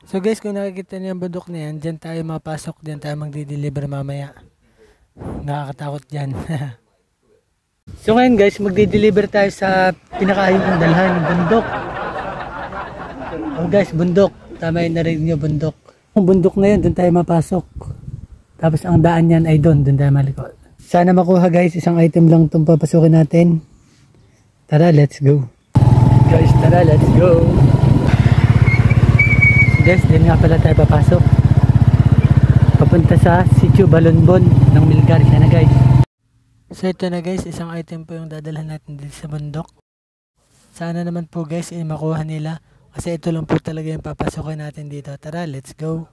So guys, kung nakikita niyo yung bundok na yan, dyan tayo mapasok, dyan tayo magdi-deliver mamaya. Nakakatakot dyan. So ngayon guys, magdi-deliver tayo sa pinakaayon kong dalhan, bundok. Oh guys, bundok. Tama yung narinig niyo, bundok. Yung bundok na yun, dun tayo mapasok. Tapos ang daan yan ay doon tayo malikot. Sana makuha guys, isang item lang itong papasukin natin. Tara, let's go. Guys, tara, let's go. Guys, din nga pala tayo papasok. Papunta sa Sitio Balonbon ng Milgar. Siya na guys. So ito na guys, isang item po yung dadalhan natin dito sa bundok. Sana naman po guys, makuha nila. Kasi ito lang po talaga yung papasokin natin dito. Tara, let's go.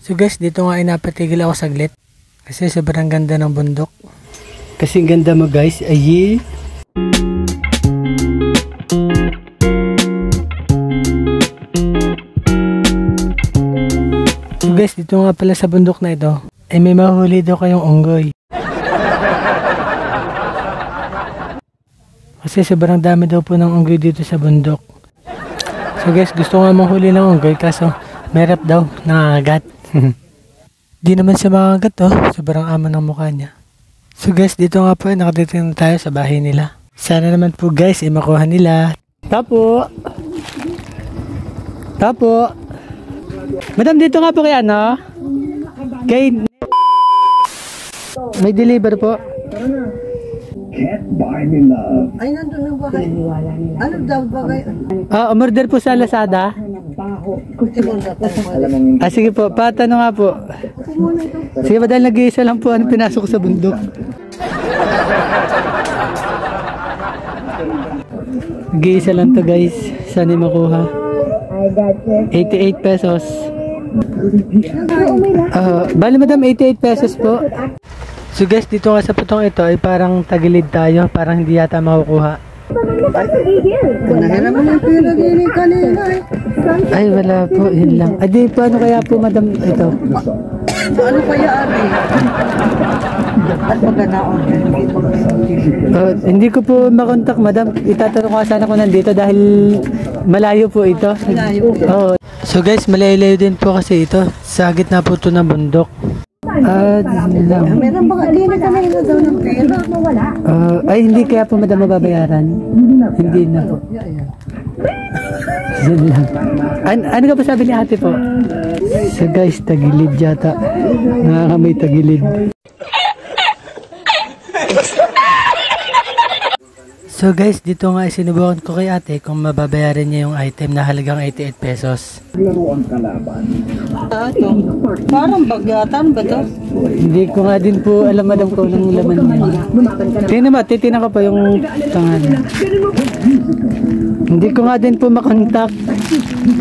So guys, dito nga ay napatigil ako saglit kasi sobrang ganda ng bundok. Kasi ganda mo guys, ay so guys, dito nga pala sa bundok na ito ay may mahuli daw kayong unggoy. Kasi sobrang dami daw po ng unggoy dito sa bundok. So guys, gusto nga manghuli ng unggoy kaso merap daw, nangangagat. Di naman siya makagat oh, sobrang ama ng mukha niya. So guys, dito nga po nakatitingin tayo sa bahay nila. Sana naman po guys makuha nila. Tapo! Tapo! Madam, dito nga po kaya no? Kay may deliver po. Can't buy me love. Ay, nandun ang bahay. Ano daw bagay? Umorder po sa Lazada. Sige po, patanong nga po. Sige ba dahil nag-iisa lang po ano pinasok ko sa bundok. Nag-iisa lang to guys. Sana makuha. 88 pesos. Bali madam, 88 pesos po. So guys, dito nga sa putong ito ay parang tagilid tayo. Parang hindi yata makukuha. Nahiram mo ng pera din kanina eh. Ay wala po, yun lang. Adi po ano kaya po madam ito? Ano kaya ari? At maganaon. Hindi ko po makontak madam. Itatanong ko sana kung nandito dahil malayo po ito. Malayo po. Oh. So guys, malayo din po kasi ito. Sa gitna po ito ng bundok. Meron bang din kanina daw ng pera? Wala. Ay hindi kaya po madam mababayaran. Hindi na po. Yun lang. Ano ka pa sabi ni ate po? So guys, tagilid yata. Nakakamay tagilid. So guys, dito nga sinubukan ko kay ate kung mababayaran niya yung item na halagang 88 pesos. Laro ang kalaban. Ito. Parang bagyatan ba to? Hindi ko nga din po alam madam kung anong laman niya. Tingnan mo, titinan ko pa yung pangalan. Hindi ko nga din po makontak.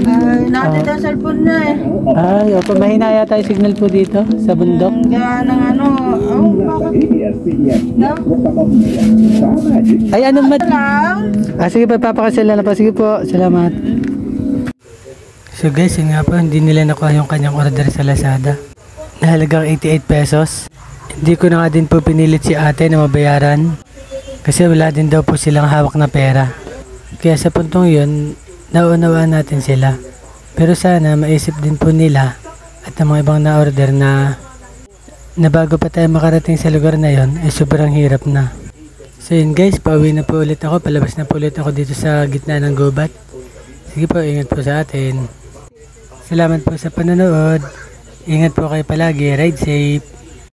Ay, natin ang cellphone na eh. Ay, opo, mahina yata yung signal po dito sa bundok. Kaya ng ano, bakit? Ay, ano mad... Lang? sige pa, papakasala na pa. Sige po, salamat. So guys, yun nga po, hindi nila nakuha yung kanyang order sa Lazada. Na halagang 88 pesos. Hindi ko na nga din po pinilit si ate na mabayaran. Kasi wala din daw po silang hawak na pera. Kaya sa puntong yun, naunawaan natin sila. Pero sana maisip din po nila at ang mga ibang na-order na bago pa tayo makarating sa lugar na yon ay sobrang hirap na. So yun guys, pauwi na po ulit ako. Palabas na po ulit ako dito sa gitna ng gubat. Sige po, ingat po sa atin. Salamat po sa panonood. Ingat po kayo palagi. Ride safe.